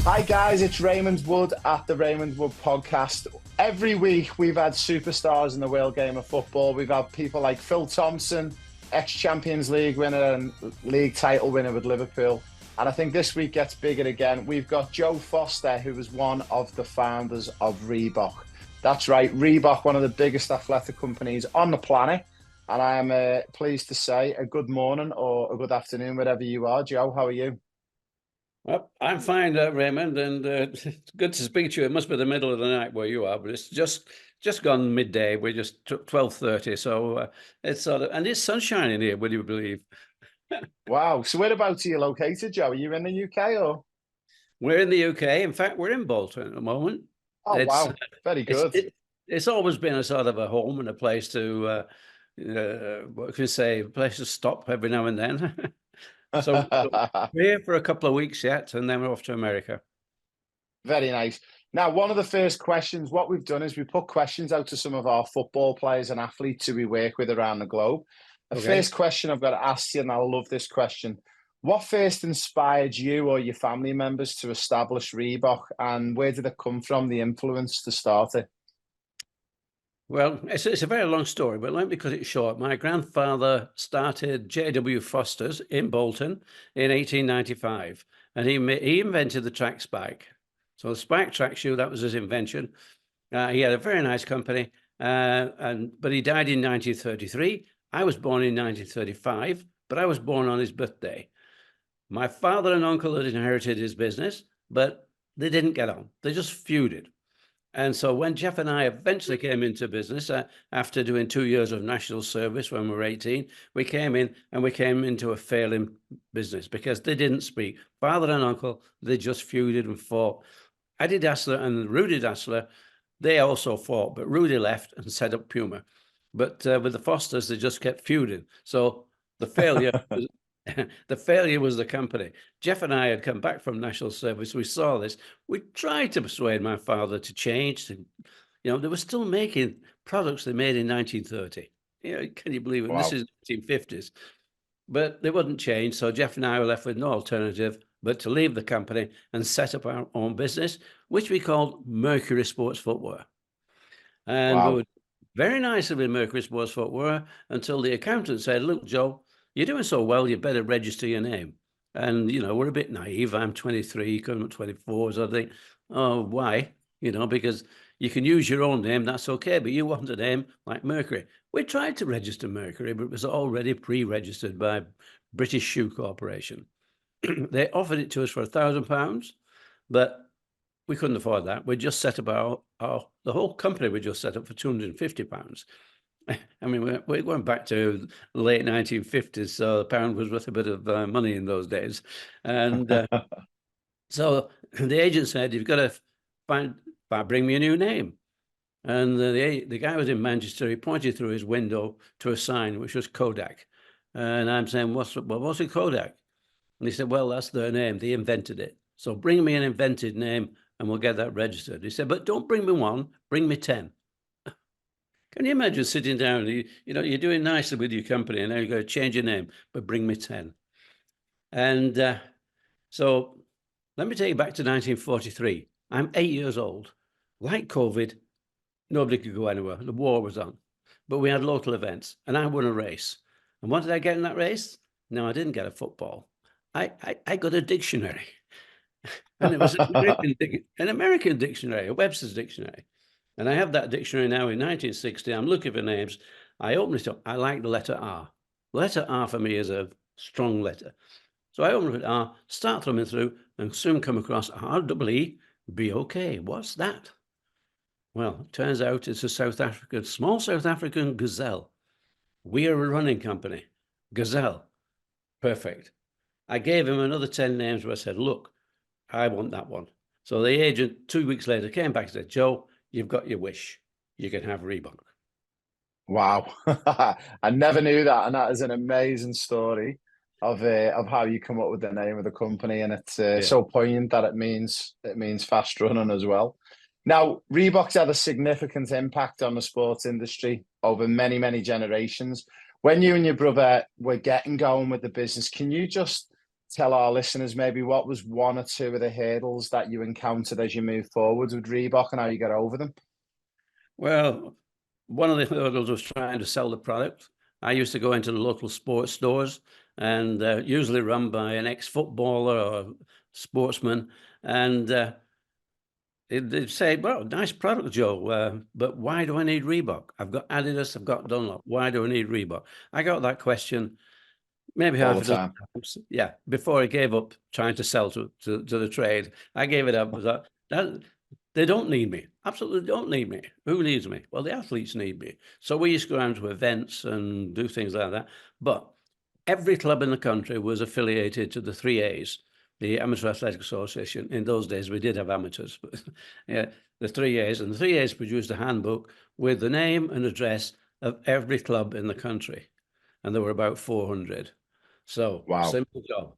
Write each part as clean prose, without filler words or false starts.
Hi guys, it's Raymond Wood at the Raymond Wood podcast. Every week we've had superstars in the world game of football. We've had people like Phil Thompson, ex-Champions League winner and league title winner with Liverpool. And I think this week gets bigger again. We've got Joe Foster, who was one of the founders of Reebok. That's right, Reebok, one of the biggest athletic companies on the planet. And I am pleased to say a good morning or a good afternoon, wherever you are. Joe, how are you? Well, I'm fine, Raymond, and it's good to speak to you. It must be the middle of the night where you are, but it's just gone midday. We're just 12:30, so it's sort of, and it's sunshine in here. Would you believe? Wow. So whereabouts are you located, Joe? Are you in the UK or? We're in the UK. In fact, we're in Bolton at the moment. Oh, It's wow. Very it's good. it's always been a sort of a home and a place to what can you say, a place to stop every now and then. So we're here for a couple of weeks yet, and then we're off to America. Very nice. Now, one of the first questions, what we've done is we put questions out to some of our football players and athletes who we work with around the globe. The Okay. first question I've got to ask you, and I love this question. What first inspired you or your family members to establish Reebok, and where did it come from, the influence to start it? Well, it's a very long story, but let me cut it short. My grandfather started J.W. Foster's in Bolton in 1895, and he invented the track spike. So the spike track shoe, that was his invention. He had a very nice company, but he died in 1933. I was born in 1935, but I was born on his birthday. My father and uncle had inherited his business, but they didn't get on. They just feuded. And so when Jeff and I eventually came into business, after doing 2 years of national service when we were 18, we came into a failing business because they didn't speak. Father and uncle, they just feuded and fought. Eddie Dassler and Rudy Dassler, they also fought, but Rudy left and set up Puma. But with the Fosters, they just kept feuding. So the failure was, the failure was the company. Jeff and I had come back from national service. We saw this. We tried to persuade my father to change. They were still making products they made in 1930. Can you believe it? This Wow. is 1950s. But they wouldn't change. So Jeff and I were left with no alternative but to leave the company and set up our own business, which we called Mercury Sports Footwear. And we Wow. were very nice with Mercury Sports Footwear until the accountant said, "Look, Joe, you're doing so well, you better register your name." And, we're a bit naive. I'm 23, coming up 24. So I think, oh, why? Because you can use your own name, that's okay. But you want a name like Mercury. We tried to register Mercury, but it was already pre-registered by British Shoe Corporation. They offered it to us for £1,000, but we couldn't afford that. We just set up the whole company we just set up for £250. I mean, we're going back to the late 1950s, so the pound was worth a bit of money in those days. And so the agent said, "You've got to bring me a new name." And the guy was in Manchester. He pointed through his window to a sign, which was Kodak. And I'm saying, what's a Kodak? And he said, "Well, that's their name. They invented it. So bring me an invented name and we'll get that registered." He said, "But don't bring me one, bring me 10. Can you imagine sitting down, you're doing nicely with your company and now you've got to change your name, but bring me 10. And so let me take you back to 1943. I'm 8 years old. Like COVID, nobody could go anywhere. The war was on. But we had local events and I won a race. And what did I get in that race? No, I didn't get a football. I got a dictionary. And it was an American dictionary, a Webster's dictionary. And I have that dictionary now in 1960. I'm looking for names. I open it up. I like the letter R. Letter R for me is a strong letter. So I open it R, start thumbing through, and soon come across R-E-E-B-O-K. What's that? Well, it turns out it's a small South African gazelle. We are a running company. Gazelle. Perfect. I gave him another 10 names where I said, "Look, I want that one." So the agent 2 weeks later came back and said, "Joe, you've got your wish. You can have Reebok." Wow. I never knew that. And that is an amazing story of how you come up with the name of the company. And it's Yeah. so poignant that it means fast running as well. Now, Reebok's had a significant impact on the sports industry over many, many generations. When you and your brother were getting going with the business, can you just tell our listeners maybe what was one or two of the hurdles that you encountered as you moved forward with Reebok and how you got over them? Well, one of the hurdles was trying to sell the product. I used to go into the local sports stores and usually run by an ex-footballer or sportsman. And they'd say, well, nice product, Joe, but why do I need Reebok? I've got Adidas, I've got Dunlop. Why do I need Reebok? I got that question maybe All half the a dozen time. times. Yeah, before I gave up trying to sell to the trade. I gave it up. That they don't need me. Absolutely don't need me. Who needs me? Well, the athletes need me. So we used to go around to events and do things like that. But every club in the country was affiliated to the 3As, the Amateur Athletic Association. In those days, we did have amateurs, but yeah, the 3As. And the 3As produced a handbook with the name and address of every club in the country. And there were about 400. So, Wow. simple job.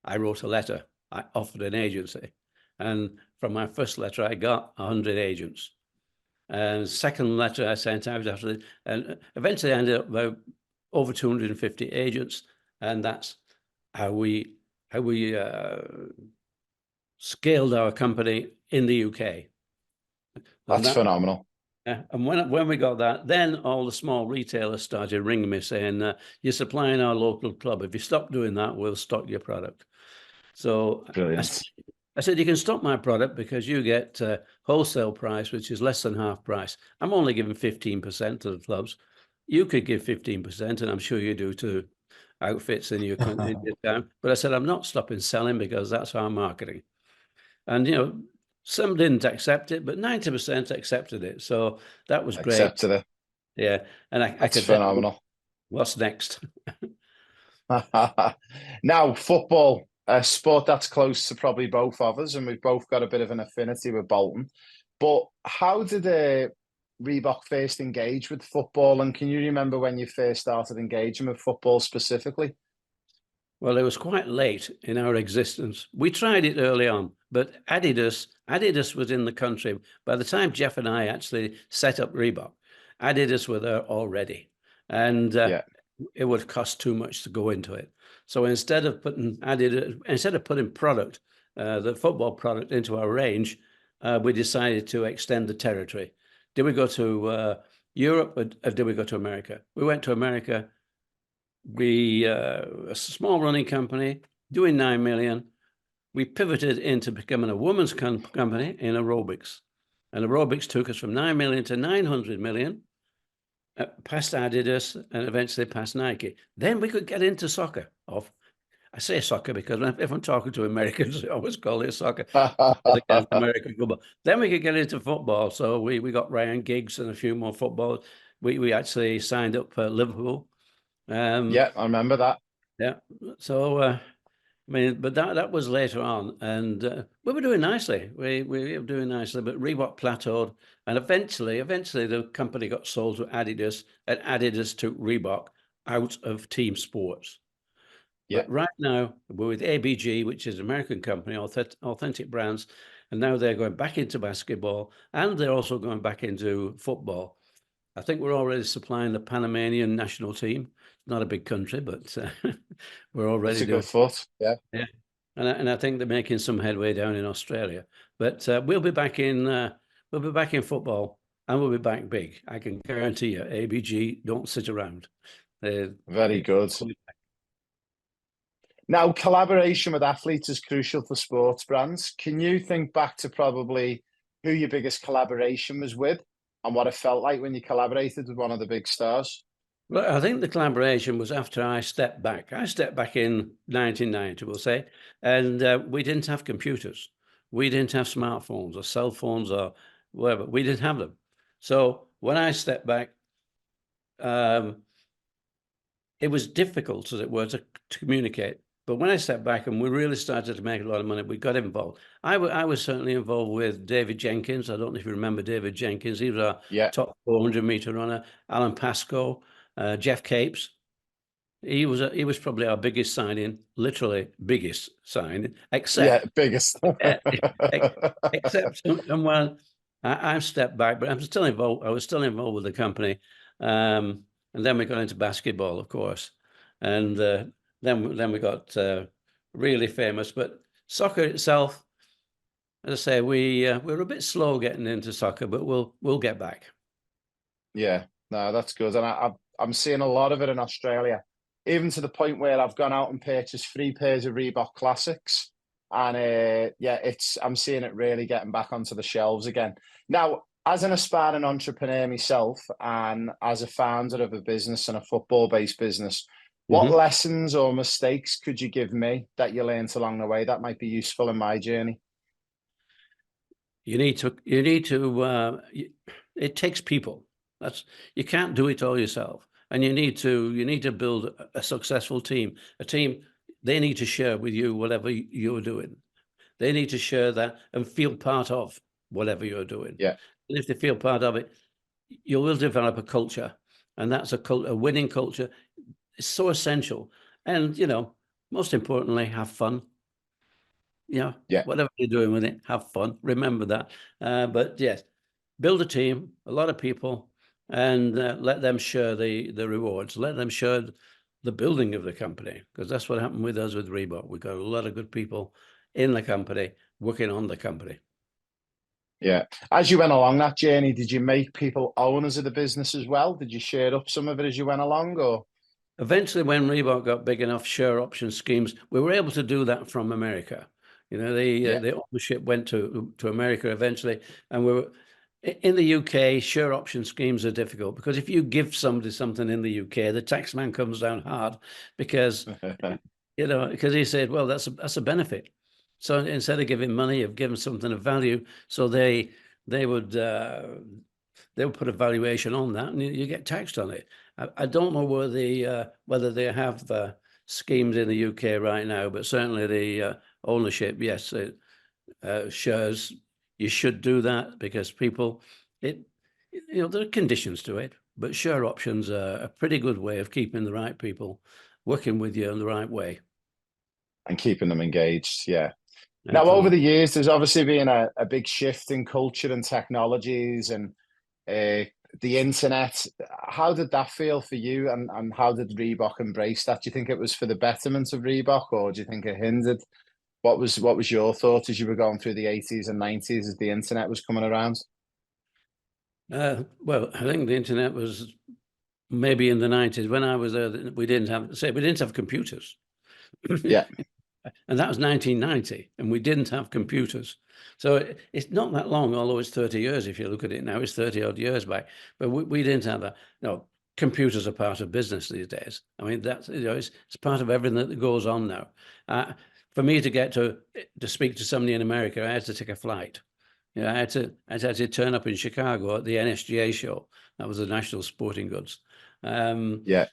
I wrote a letter. I offered an agency. And from my first letter, I got 100 agents. And second letter I sent out after that, and eventually I ended up about over 250 agents. And that's how we scaled our company in the UK. And That's phenomenal. and when we got that, then all the small retailers started ringing me saying, you're supplying our local club. If you stop doing that, we'll stock your product. So Brilliant. I said, you can stop my product because you get wholesale price, which is less than half price. I'm only giving 15% to the clubs. You could give 15%, and I'm sure you do to outfits in your town. But I said, I'm not stopping selling because that's our marketing. And, some didn't accept it, but 90% accepted it. So that was great. Accepted it. Yeah. And I That's could tell you phenomenal. what's next. Now, football, a sport that's close to probably both of us, and we've both got a bit of an affinity with Bolton. But how did Reebok first engage with football? And can you remember when you first started engaging with football specifically? Well, it was quite late in our existence. We tried it early on, but Adidas was in the country. By the time Jeff and I actually set up Reebok, Adidas were there already. And Yeah. it would cost too much to go into it. So instead of putting product, the football product into our range, we decided to extend the territory. Did we go to Europe or did we go to America? We went to America. We a small running company doing 9 million. We pivoted into becoming a women's company in aerobics, and aerobics took us from 9 million to 900 million, past Adidas, and eventually past Nike. Then we could get into soccer. I say soccer because if I'm talking to Americans, I always call it soccer. Against American football. Then we could get into football. So we got Ryan Giggs and a few more footballers. We actually signed up for Liverpool. Yeah, I remember that. Yeah. So, I mean, but that was later on, and we were doing nicely. We were doing nicely, but Reebok plateaued, and eventually, the company got sold to Adidas, and Adidas took Reebok out of team sports. Yeah. But right now, we're with ABG, which is an American company, Authentic Brands, and now they're going back into basketball, and they're also going back into football. I think we're already supplying the Panamanian national team. Not a big country, but we're already It's a doing. good foot. Yeah. Yeah, and I think they're making some headway down in Australia. But we'll be back in football, and we'll be back big. I can guarantee you, ABG don't sit around. Very good. Now, collaboration with athletes is crucial for sports brands. Can you think back to probably who your biggest collaboration was with and what it felt like when you collaborated with one of the big stars? Well, I think the collaboration was after I stepped back. I stepped back in 1990, we'll say, and we didn't have computers. We didn't have smartphones or cell phones or whatever. We didn't have them. So when I stepped back, it was difficult, as it were, to communicate. But when I stepped back and we really started to make a lot of money, we got involved. I was certainly involved with David Jenkins. I don't know if you remember David Jenkins. He was our top 400-meter runner. Alan Pascoe, Jeff Capes. He was probably our biggest signing, literally biggest signing, except biggest. except and well, I stepped back, but I'm still involved. I was still involved with the company, and then we got into basketball, of course, and then we got really famous. But soccer itself, as I say, we're a bit slow getting into soccer, but we'll get back. Yeah, no, that's good. And I'm seeing a lot of it in Australia, even to the point where I've gone out and purchased 3 pairs of Reebok Classics. And yeah, I'm seeing it really getting back onto the shelves again. Now, as an aspiring entrepreneur myself and as a founder of a business and a football-based business, what Mhm. lessons or mistakes could you give me that you learned along the way that might be useful in my journey? You need to. It takes people. You can't do it all yourself, and you need to build a successful team. A team, they need to share with you whatever you're doing. They need to share that and feel part of whatever you're doing. Yeah, And if they feel part of it, you will develop a culture, and that's a winning culture. It's so essential. And most importantly, have fun. yeah. Whatever you're doing with it, have fun. Remember that. But yes, build a team, a lot of people, and let them share the rewards. Let them share the building of the company, because that's what happened with us with Reebok. We got a lot of good people in the company working on the company. Yeah. As you went along that journey, did you make people owners of the business as well? Did you share up some of it as you went along, or? Eventually, when Reebok got big enough share option schemes, we were able to do that from America. Yeah. The ownership went to America eventually, and we were in the UK. Share option schemes are difficult because if you give somebody something in the UK, the tax man comes down hard because because he said, well, that's a benefit. So instead of giving money, you've given something of value. So they would they'll put a valuation on that, and you get taxed on it. I don't know whether they have schemes in the UK right now, but certainly the ownership, yes, shares. You should do that because people, there are conditions to it, but share options are a pretty good way of keeping the right people working with you in the right way. And keeping them engaged. Yeah. Now, over Absolutely. the years, there's obviously been a big shift in culture and technologies and the internet. How did that feel for you, and how did Reebok embrace that? Do you think it was for the betterment of Reebok, or do you think it hindered? What was your thought as you were going through the 80s and 90s as the internet was coming around? Well, I think the internet was maybe in the 90s. When I was there, we didn't have computers. Yeah. And that was 1990, and we didn't have computers. So it's not that long, although it's 30 years. If you look at it now, it's 30 odd years back. But we didn't have that. No, computers are part of business these days. I mean, it's part of everything that goes on now. For me to get to speak to somebody in America, I had to take a flight. I had to turn up in Chicago at the NSGA show. That was the National Sporting Goods. Yeah.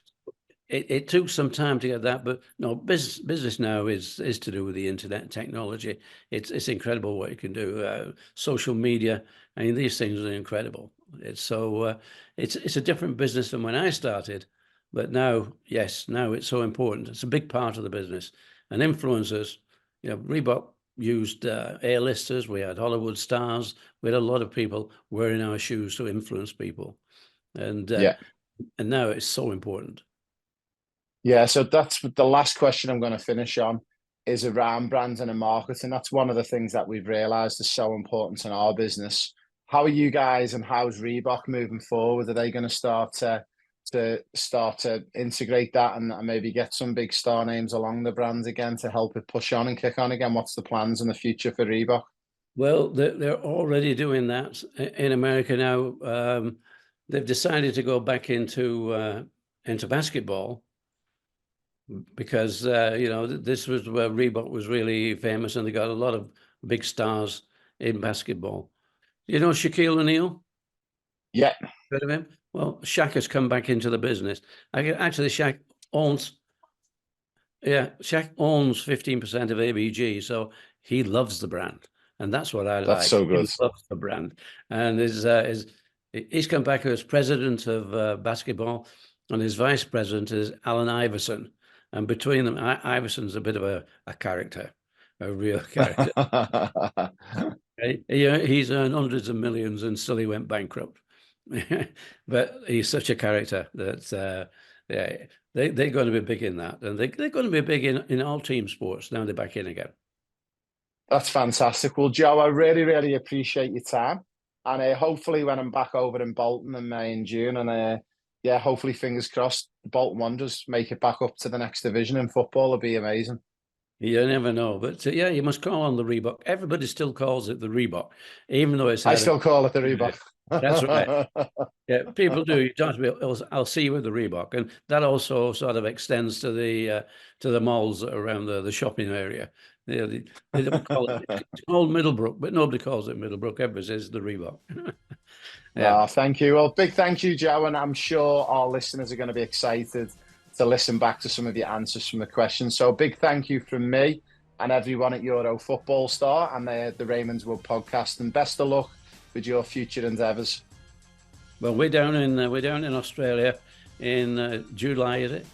It took some time to get that, but no, business now is to do with the internet technology. It's incredible what you can do. Social media, I mean, these things are incredible. It's a different business than when I started, but now, yes, now it's so important. It's a big part of the business. And influencers, Reebok used A-listers. We had Hollywood stars. We had a lot of people wearing our shoes to influence people, and Yeah. now it's so important. Yeah, so that's the last question I'm going to finish on is around branding and marketing. That's one of the things that we've realized is so important in our business. How are you guys and how's Reebok moving forward? Are they going to start to integrate that and maybe get some big star names along the brands again to help it push on and kick on again? What's the plans in the future for Reebok? Well, they're already doing that in America now. They've decided to go back into basketball because this was where Reebok was really famous, and they got a lot of big stars in basketball. Shaquille O'Neal? Yeah. Heard of him? Well, Shaq has come back into the business. Actually, owns Shaq owns 15% of ABG, so he loves the brand, and that's what I That's like. so He good. loves the brand, and he's come back as president of basketball, and his vice president is Allen Iverson, and between them, Iverson's a bit of a character, a real character. He's earned hundreds of millions and still he went bankrupt. But he's such a character that yeah, they're going to be big in that, and they're going to be big in all team sports. Now they're back in again. That's fantastic. Well, Joe, I really, really appreciate your time. And hopefully when I'm back over in Bolton in May and June, and yeah, hopefully fingers crossed, the Bolton Wanderers make it back up to the next division in football. It'd be amazing. You never know, but yeah, you must call on the Reebok. Everybody still calls it the Reebok, even though it's I had still call it the Reebok. That's right. Yeah, people do. You don't have to be, I'll see you with the Reebok, and that also sort of extends to the malls around the shopping area. They don't call it. It's called Middlebrook, but nobody calls it Middlebrook. Everybody says the Reebok. Yeah. Thank you. Well, big thank you, Joe, and I'm sure our listeners are going to be excited to listen back to some of your answers from the questions. So, big thank you from me and everyone at Euro Football Star and the Raymond's World podcast, and best of luck with your future endeavours. Well, we're down in Australia in July, is it?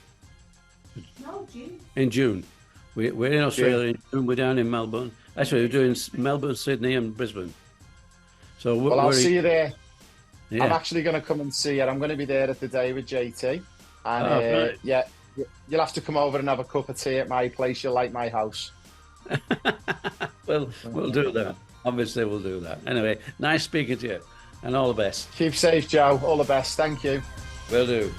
No, June. In June. We're in Australia in June. We're down in Melbourne. Actually, we're doing Melbourne, Sydney, and Brisbane. So well, I'll see you there. Yeah. I'm actually going to come and see you. I'm going to be there at the day with JT, and right. yeah, you'll have to come over and have a cup of tea at my place. You'll like my house. Well, we'll do that. Obviously, we'll do that. Anyway, nice speaking to you, and all the best. Keep safe, Joe. All the best. Thank you. Will do.